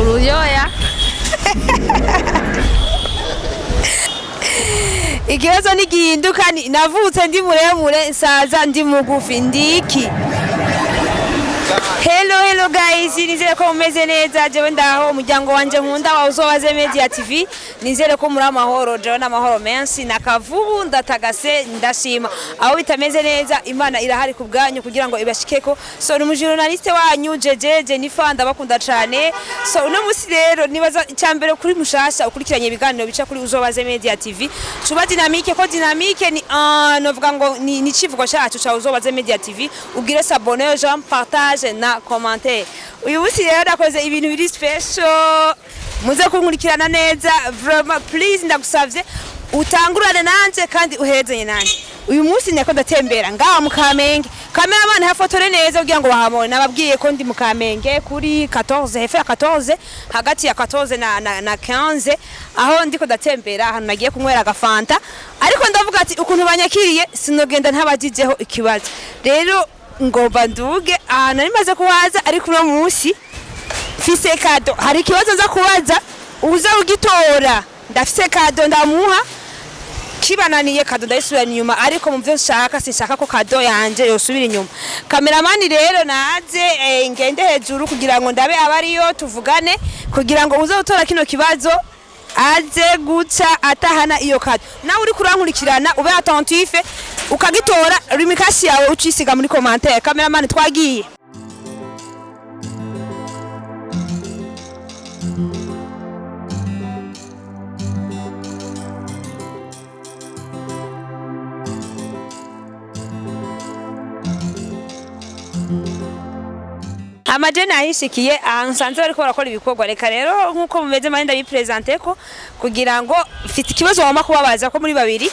Uruyoya. Ikibazo nigihinduka navutse ndi muremure nsaza ndi mugufi ndiki. Hello guys, nizere ko mumeze neza. Jewe ndaho umuryango wanje nkunda wa Uzobaze Media TV. Nizere ko muri amahoro, jewe n'amahoro menshi nakavubu ndatagase ndashima. Aho bitameze neza Imana irahari ku bwanyu kugira ngo ibashikeko. So ni journaliste wanyu Jeje nifanda bakunda cyane. So uno musi rero nibaza icyambere kuri mushasha ukurikiranye ibiganiro bica kuri Uzobaze Media TV. Cuba dynamique ko dynamique ni novuga ngo ni civugo cyacu cha Uzobaze Media TV. Ubwire s'abonner, j'en partage na commentaire. Uyu musi rero nakoze ibintu biri special. Muze kunkurikirana neza, vraiment please ndagusavye utangurane nanje kandi uhezanye nanje. Uyu musi nako ndatembera ngaha mu Kamenge. Cameraman hafotore neza kugira ngo bahamone. Nababwiye ko ndi mu Kamenge kuri 14 hefe 14 hagati ya 14 na 15 aho ndiko ndatembera ahantu nagiye kunywera agafanta. Ariko ndavuga ati ukuntu banyakiriye sinogenda ntabajijeho ikibazo. Rero ngomba nduge ahantu nimaze kuhaza ariko uno musi fise kado. Hari ikibazo nza kubaza uza ugitora. Ndafise kado ndamuha kibananiye kado ndayisubira inyuma ariko mu byo nshaka sinshaka ko kado yanje yosubira inyuma. Cameraman rero naze ngende hejuru kugira ngo ndabe abariyo tuvugane kugira ngo uza utora kino kibazo aze guca atahana iyo kado. Nawe uri kurankurikirana ube attentif ukagitora rimikasi yawe ucisiga muri commentaire. Cameraman twagiye. Amajena ahishikiye ahansanze bariko barakora ibikorwa. Reka rero nkuko mumeze manje ndabipresenter ko kugira ngo mfite ikibazo wama kubabaza ko muri babiri.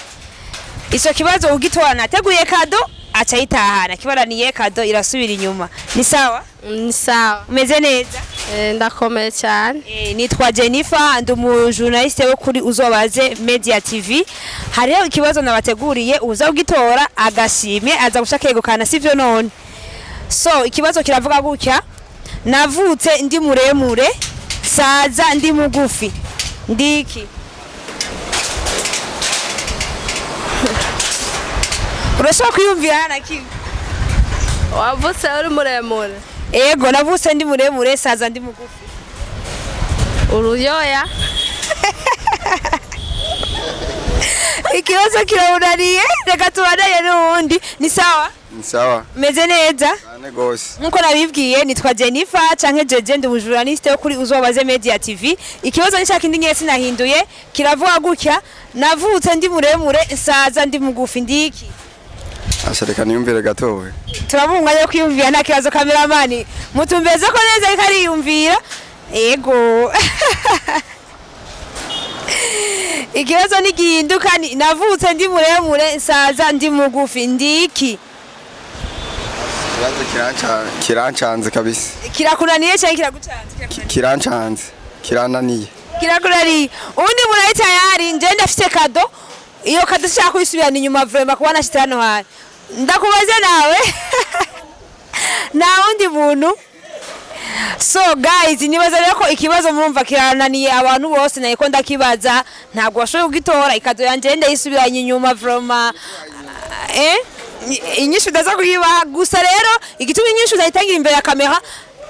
Ico kibazo ugitora nateguye kado aca yitahana kibaraniye kado irasubira inyuma. Ni sawa? Ni sawa. Umeze neza? Ndakomeye cyane. Nitwa Jennifer ndi mu journaliste wo kuri Uzobaze Media TV. Hariho ikibazo nabateguriye uza ugitora agashimye aza gushakegukana sivyo none. So ikibazo kiravuga gutya navutse ndi muremure saza ndi mugufi ndiki. Urashaka kwiyumvira na kimwe? Wavutse uri muremure. Ego navutse ndi muremure saza ndi mugufi. Uruyoya. Ikibazo kirabunaniye reka tubanaye n'uwundi. Ni sawa? Ni sawa. Meze neza? Cyane gose. Nkuko nabibwiye nitwa Jennifer canke Jeje ndi journaliste wo kuri Uzobaze Media TV. Ikibazo nshaka indi nyese nahinduye kiravuga gutya navutse ndi muremure saza ndi mugufi ndiki. Ashareka niyumvire gatowe. Turabungwa yo kwiyumvira nta kibazo. Cameraman mutumbeze ko neza ariko ariyumvira. Ego. Ikibazo nigihinduka navutse ndi muremure saza ndi mugufi ndiki. Kirancanze kabisa. Kirakunaniye cyangwa kiragucanze? Kirancanze. Kirananiye. Kirakunaniye. Undi murayita yari nje ndafite kado. Iyo kado shaka kuyisubirana inyuma vraiment kubona shitano hayi. Ndakubaze nawe. Na undi muntu. So guys nibaza rero ko ikibazo murumva kirananiye abantu bose nayiko ndakibaza ntabwo washoboye kugitora ikado yanje ndayisubiranye inyuma vraiment inyishu ndaza kuyiba gusa rero igituma inyishu zayitangira imbere ya kamera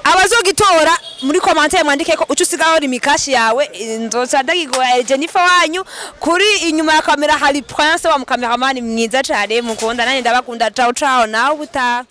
abazogitora muri commentaire mwandike ko ucusigaho rimikashi yawe nzoca ndagigora Jennifer wanyu kuri inyuma ya kamera hari Prince wa mu cameraman mwiza cyane mukunda nanye ndabakunda ciao ciao nawe buta